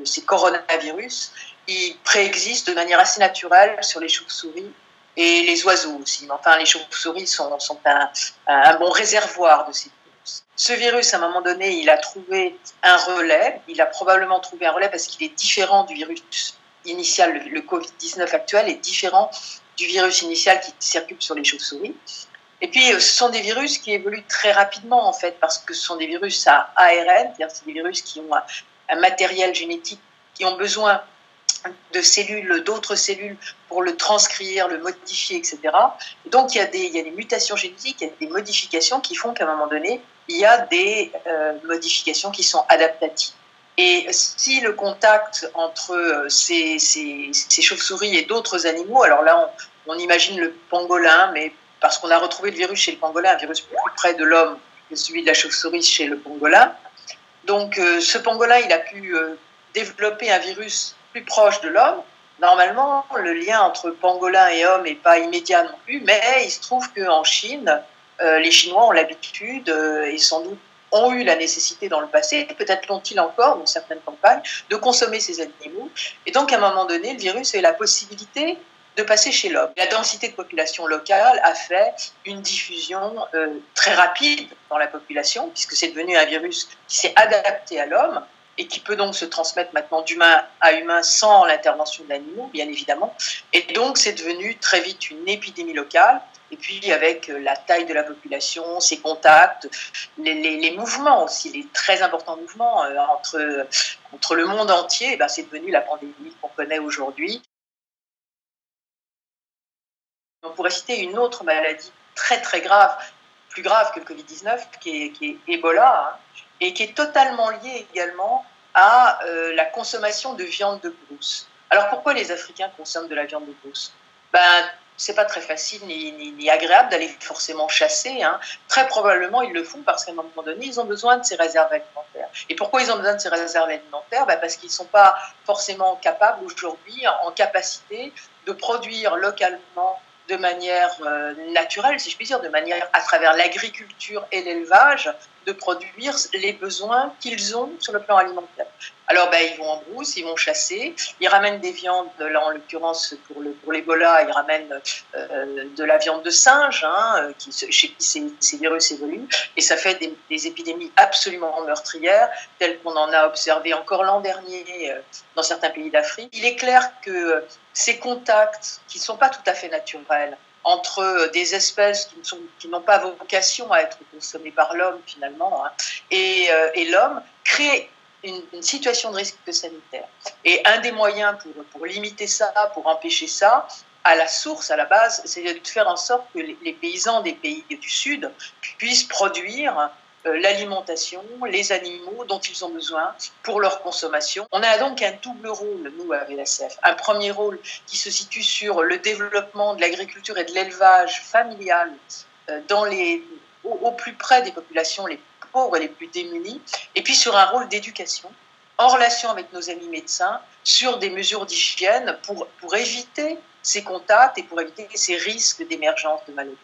ces coronavirus, ils préexistent de manière assez naturelle sur les chauves-souris et les oiseaux aussi. Mais enfin, les chauves-souris sont un bon réservoir de ces virus. Ce virus, à un moment donné, il a trouvé un relais. Il a probablement trouvé un relais parce qu'il est différent du virus initial. Le Covid-19 actuel est différent du virus initial qui circule sur les chauves-souris. Et puis, ce sont des virus qui évoluent très rapidement, en fait, parce que ce sont des virus à ARN, c'est-à-dire c'est des virus qui ont un matériel génétique, qui ont besoin de cellules, d'autres cellules pour le transcrire, le modifier, etc. Et donc, il y a des mutations génétiques, il y a des modifications qui font qu'à un moment donné, il y a des modifications qui sont adaptatives. Et si le contact entre ces chauves-souris et d'autres animaux, alors là, on imagine le pangolin, mais parce qu'on a retrouvé le virus chez le pangolin, un virus plus près de l'homme que celui de la chauve-souris chez le pangolin. Donc, ce pangolin, il a pu développer un virus plus proche de l'homme. Normalement, le lien entre pangolin et homme n'est pas immédiat non plus, mais il se trouve qu'en Chine, les Chinois ont l'habitude et sans doute ont eu la nécessité dans le passé, peut-être l'ont-ils encore dans certaines campagnes, de consommer ces animaux. Et donc, à un moment donné, le virus a eu la possibilité de passer chez l'homme. La densité de population locale a fait une diffusion très rapide dans la population, puisque c'est devenu un virus qui s'est adapté à l'homme et qui peut donc se transmettre maintenant d'humain à humain sans l'intervention d'animaux, bien évidemment. Et donc, c'est devenu très vite une épidémie locale. Et puis, avec la taille de la population, ses contacts, les mouvements aussi, les très importants mouvements entre le monde entier, ben, c'est devenu la pandémie qu'on connaît aujourd'hui. On pourrait citer une autre maladie très très grave, plus grave que le Covid-19, qui est Ebola, hein, et qui est totalement liée également à la consommation de viande de brousse. Alors pourquoi les Africains consomment de la viande de brousse? Ben, c'est pas très facile ni agréable d'aller forcément chasser. Hein. Très probablement, ils le font parce qu'à un moment donné, ils ont besoin de ces réserves alimentaires. Et pourquoi ils ont besoin de ces réserves alimentaires? Ben parce qu'ils ne sont pas forcément capables aujourd'hui, en capacité de produire localement de manière naturelle, si je puis dire, de manière à travers l'agriculture et l'élevage, de produire les besoins qu'ils ont sur le plan alimentaire. Alors, ben, ils vont en brousse, ils vont chasser, ils ramènent des viandes, là en l'occurrence pour l'Ebola, ils ramènent de la viande de singe, hein, chez qui ces virus évoluent, et ça fait des épidémies absolument meurtrières, telles qu'on en a observé encore l'an dernier dans certains pays d'Afrique. Il est clair que ces contacts, qui ne sont pas tout à fait naturels, entre des espèces qui n'ont pas vocation à être consommées par l'homme finalement, hein, et l'homme, créent une situation de risque sanitaire. Et un des moyens pour limiter ça, pour empêcher ça, à la source, à la base, c'est de faire en sorte que les paysans des pays du Sud puissent produire l'alimentation, les animaux dont ils ont besoin pour leur consommation. On a donc un double rôle, nous, à VLSF. Un premier rôle qui se situe sur le développement de l'agriculture et de l'élevage familial au plus près des populations les pauvres et les plus démunis, et puis sur un rôle d'éducation, en relation avec nos amis médecins, sur des mesures d'hygiène pour éviter ces contacts et pour éviter ces risques d'émergence de maladies.